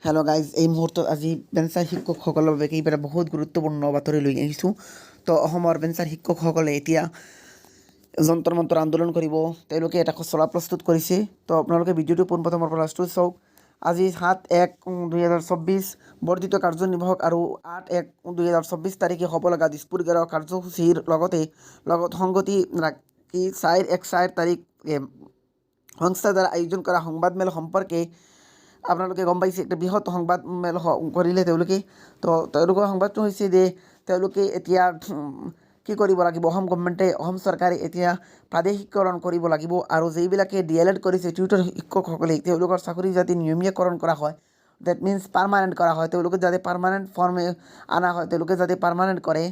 Hello' guys, এই মুহূৰ্তত আজি বেঞ্চাৰ শিক্ষকসকলৰ বাবে কেইবাটা বহুত গুৰুত্বপূৰ্ণ বাতৰি লৈ আহিছোঁ। তো অসমৰ বেঞ্চাৰ শিক্ষকসকলে এতিয়া যন্তৰ মন্তৰ আন্দোলন কৰিব, তেওঁলোকে এটা খচৰা প্ৰস্তুত কৰিছে। তো আপোনালোকে ভিডিঅ'টো পোনপ্ৰথমৰ পৰা লাষ্টলৈ চাওক। আজি 7/1/2024 বৰ্ধিত কাৰ্যনিৰ্বাহক আৰু 8/1/2024 তাৰিখে হ'ব লগা দিছপুৰ গেৰুৱা কাৰ্যসূচীৰ লগত সংগতি ৰাখি 4/1/4 তাৰিখে সংস্থাৰ দ্বাৰা আয়োজন কৰা সংবাদমেল সম্পৰ্কে আপোনালোকে গম পাইছে। একটা বৃহৎ সংবাদমেল কৰিলে তেওঁলোকে। তো তেওঁলোকৰ সংবাদটো হৈছে যে তেওঁলোকে এতিয়া কি কৰিব লাগিব, অসম গভৰ্ণমেণ্টে, অসম চৰকাৰে এতিয়া প্ৰাদেশিকৰণ কৰিব লাগিব আৰু যিবিলাকে DLED কৰিছে টিউটৰ শিক্ষকসকলে তেওঁলোকৰ চাকৰি যাতে নিয়মীয়াকৰণ কৰা হয়, ডেট মিনছ পাৰ্মানেণ্ট কৰা হয়, তেওঁলোকে যাতে পাৰ্মানেণ্ট ফৰ্মে অনা হয়, তেওঁলোকে যাতে পাৰ্মানেণ্ট কৰে।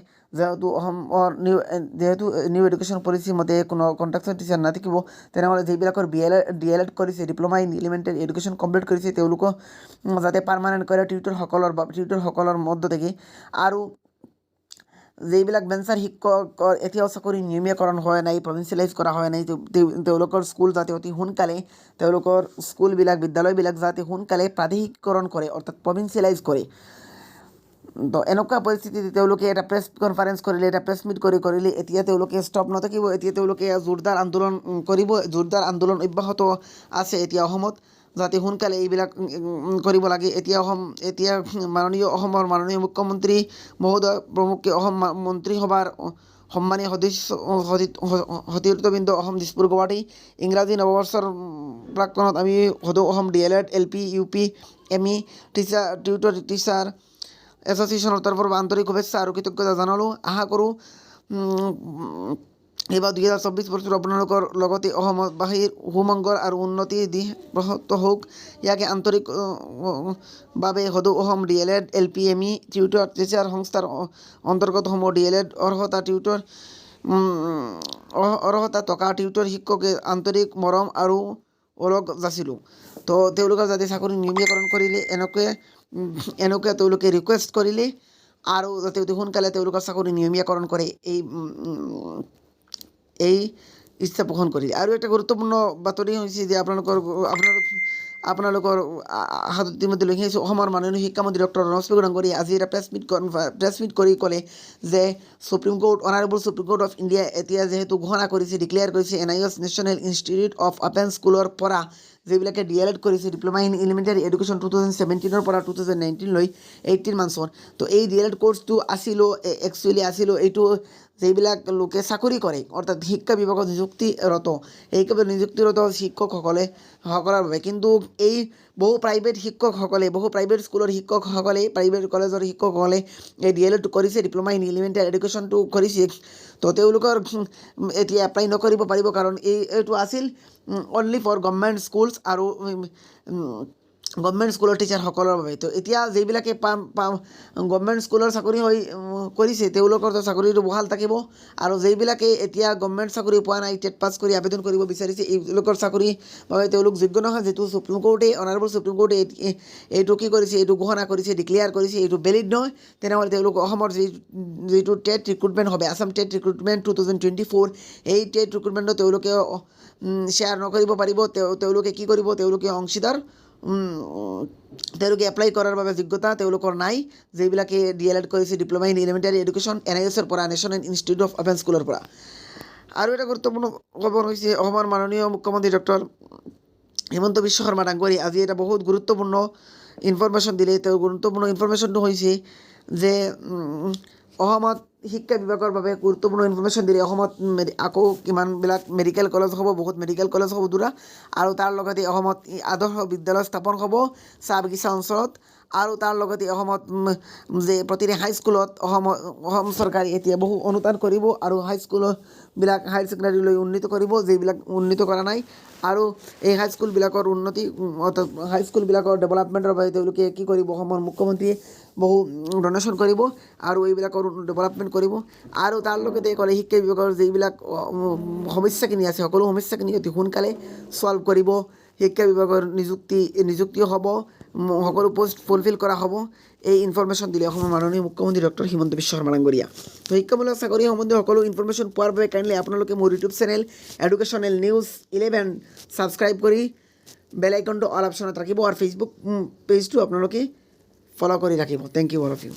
যেহেতু নিউ এডুকেশ্যন পলিচি মতে কোনো কণ্ট্ৰেকচুৱেল টিচাৰ নাথাকিব, তেনেহ'লে যিবিলাকৰ DLED কৰিছে, diploma in elementary education complete কৰিছে, তেওঁলোকক যাতে পাৰ্মানেণ্ট কৰে টিউটৰসকলৰ মধ্য থেকে। আৰু যিবিলাক বেঞ্চাৰ শিক্ষকৰ এতিয়াও চাকৰি নিয়মীয়াকৰণ হোৱা নাই, প্ৰভিঞ্চিয়েলাইজ কৰা হোৱা নাই, তেওঁলোকৰ স্কুল যাতে অতি সোনকালে তেওঁলোকৰ স্কুলবিলাক বিদ্যালয়বিলাক যাতে সোনকালে প্ৰাদেশিকৰণ কৰে, অৰ্থাৎ প্ৰভিঞ্চিয়েলাইজ কৰে। তো এনেকুৱা পৰিস্থিতিত তেওঁলোকে এটা প্ৰেছ কনফাৰেঞ্চ কৰিলে, এটা প্ৰেছ মিট কৰিলে। এতিয়া তেওঁলোকে ষ্টপ নাথাকিব, এতিয়া তেওঁলোকে জোৰদাৰ আন্দোলন কৰিব। জোৰদাৰ আন্দোলন অব্যাহত আছে এতিয়া অসমত, যাতে সোনকালে এইবিলাক কৰিব লাগে। এতিয়া অসমৰ মাননীয় মুখ্যমন্ত্ৰী মহোদয় প্ৰমুখ্যে অসম মন্ত্ৰীসভাৰ সন্মানীয় সতীৰ্থবৃন্দ, অসম দিছপুৰ গুৱাহাটী ইংৰাজী নৱবৰ্ষৰ প্ৰাক্কণত আমি সদৌ Assam DLED LP UP ME tutor teacher এছ'চিয়েশ্যনৰ তৰফৰ পৰা আন্তৰিক শুভেচ্ছা আৰু কৃতজ্ঞতা জনালোঁ। আশা কৰোঁ এইবাৰ 2024 বৰ্ষত আপোনালোকৰ লগতে অসমবাসীৰ সুমংগল আৰু উন্নতিৰ দিশ প্ৰসূত হওক। ইয়াকে আন্তৰিকভাৱে সদৌ Assam DLED LP ME tutor teacher সংস্থাৰ অন্তৰ্গতসমূহ DLED অৰ্হতা থকা টিউটৰ শিক্ষকে আন্তৰিক মৰম আৰু ওলগ যাচিলোঁ। তো তেওঁলোকে যাতে চাকৰি নিয়মীয়াকৰণ কৰিলে, এনেকৈ তেওঁলোকে ৰিকুৱেষ্ট কৰিলে আৰু যাতে অতি সোনকালে তেওঁলোকৰ চাকৰি নিয়মীয়াকৰণ কৰে, এই ইচ্ছা পোষণ কৰিলে। আৰু এটা গুৰুত্বপূৰ্ণ বাতৰি হৈছে যে আপোনালোকৰ হাতত ইতিমধ্যে লৈ আহিছোঁ। অসমৰ মাননীয় শিক্ষামন্ত্ৰী ডক্টৰ ৰণোজ পেগু ডাঙৰীয়াই আজি এটা প্ৰেছ মিট কৰি ক'লে যে honourable supreme court of India এতিয়া যিহেতু ঘোষণা কৰিছে, ডিক্লেয়াৰ কৰিছে, NIOS national institute of open স্কুলৰ পৰা যিবিলাকে DLED কৰিছে, ডিপ্ল'মা ইন এলিমেণ্টাৰী এডুকেশ্যন 2017 পৰা 2019 লৈ 18 মান্থছৰ। তো এই DLED কৰ্চটো আছিলোঁ এইটো যিবিলাক লোকে চাকৰি কৰে, অৰ্থাৎ শিক্ষা বিভাগত নিযুক্তিৰত শিক্ষকসকলৰ বাবে। কিন্তু এই বহু প্ৰাইভেট স্কুলৰ শিক্ষকসকলে, প্ৰাইভেট কলেজৰ শিক্ষকসকলে এই DLED কৰিছে, ডিপ্ল'মা ইন এলিমেণ্টাৰী এডুকেশ্যনটো কৰিছে। তো তেওঁলোকৰ এতিয়া এপ্লাই নকৰিব পাৰিব, কাৰণ এইটো আছিল অনলি ফৰ গভৰ্ণমেণ্ট স্কুলছ আৰু গভৰ্ণমেণ্ট স্কুলৰ টিচাৰসকলৰ বাবে। তো এতিয়া যিবিলাকে গভৰ্ণমেণ্ট স্কুলৰ চাকৰি কৰিছে, তেওঁলোকৰ চাকৰিটো বহাল থাকিব। আৰু যিবিলাকে এতিয়া গভৰ্ণমেণ্ট চাকৰি পোৱা নাই, টেট পাছ কৰি আবেদন কৰিব বিচাৰিছে, এইবিলাকৰ চাকৰিৰ বাবে তেওঁলোক যোগ্য নহয়। যিটো অনাৰেবল সুপ্ৰিম কোৰ্টে এইটো কি কৰিছে, এইটো ঘোষণা কৰিছে, ডিক্লেয়াৰ কৰিছে, এইটো ভেলিড নহয়। তেনেহ'লে তেওঁলোক অসমৰ যিটো টেট ৰিক্ৰুটমেণ্ট হবে, আছাম টেট ৰিক্ৰুটমেণ্ট 2024, এই টেট ৰিক্ৰুটমেণ্টত তেওঁলোকে শ্বেয়াৰ নকৰিব পাৰিব। তেওঁলোকে কি কৰিব, তেওঁলোকে তেওঁলোকে এপ্লাই কৰাৰ বাবে যোগ্যতা তেওঁলোকৰ নাই, যিবিলাকে DLED কৰিছে, ডিপ্ল'মা ইন এলিমেণ্টাৰী এডুকেশ্যন NIOSৰ পৰা, নেশ্যনেল ইনষ্টিটিউট অফ অপেন স্কুলৰ পৰা। আৰু এটা গুৰুত্বপূৰ্ণ খবৰ হৈছে অসমৰ মাননীয় মুখ্যমন্ত্ৰী ডক্টৰ হিমন্ত বিশ্ব শৰ্মা ডাঙৰীয়াই আজি এটা বহুত গুৰুত্বপূৰ্ণ ইনফৰমেশ্যন দিলে। তেওঁ গুৰুত্বপূৰ্ণ ইনফৰমেশ্যনটো হৈছে যে অসমত শিক্ষা বিভাগৰ বাবে গুৰুত্বপূৰ্ণ ইনফৰমেশ্যন দিলে। অসমত আকৌ কিমানবিলাক মেডিকেল কলেজ হ'ব, বহুত মেডিকেল কলেজ হ'ব দুটা, আৰু তাৰ লগতে অসমত আদৰ্শ বিদ্যালয় স্থাপন হ'ব চাহ বাগিচা অঞ্চলত। আৰু তাৰ লগতে অসমত যে প্ৰতিটো হাইস্কুলত অসম চৰকাৰে এতিয়া বহু অনুদান কৰিব আৰু হাইস্কুলবিলাক হায়াৰ ছেকেণ্ডাৰীলৈ উন্নীত কৰিব, যিবিলাক উন্নীত কৰা নাই। আৰু এই হাইস্কুলবিলাকৰ হাইস্কুলবিলাকৰ ডেভেলপমেণ্টৰ বাবে তেওঁলোকে কি কৰিব, অসমৰ মুখ্যমন্ত্ৰীয়ে বহু ডনেশ্যন কৰিব আৰু এইবিলাকৰ ডেভেলপমেণ্ট কৰিব। আৰু তাৰ লগতে ক'লে শিক্ষা বিভাগৰ যিবিলাক সমস্যাখিনি আছে, সকলো সমস্যাখিনি অতি সোনকালে ছল্ভ কৰিব। শিক্ষা বিভাগৰ নিযুক্তি হ'ব, সকলো পোষ্ট ফুলফিল কৰা হ'ব। এই ইনফৰমেশ্যন দিলে অসমৰ মাননীয় মুখ্যমন্ত্ৰী ডক্টৰ হিমন্ত বিশ্ব শৰ্মা ডাঙৰীয়া। তো শিক্ষামূলক চাকৰি সম্বন্ধীয় সকলো ইনফৰমেশ্যন পোৱাৰ বাবে কাইণ্ডলি আপোনালোকে মোৰ YouTube channel educational news 11 subscribe কৰি বেল আইকনটো অল অপশ্যনত ৰাখিব আৰু ফেচবুক পেজটো আপোনালোকে ফ'ল' কৰি ৰাখিব। Thank you all of U.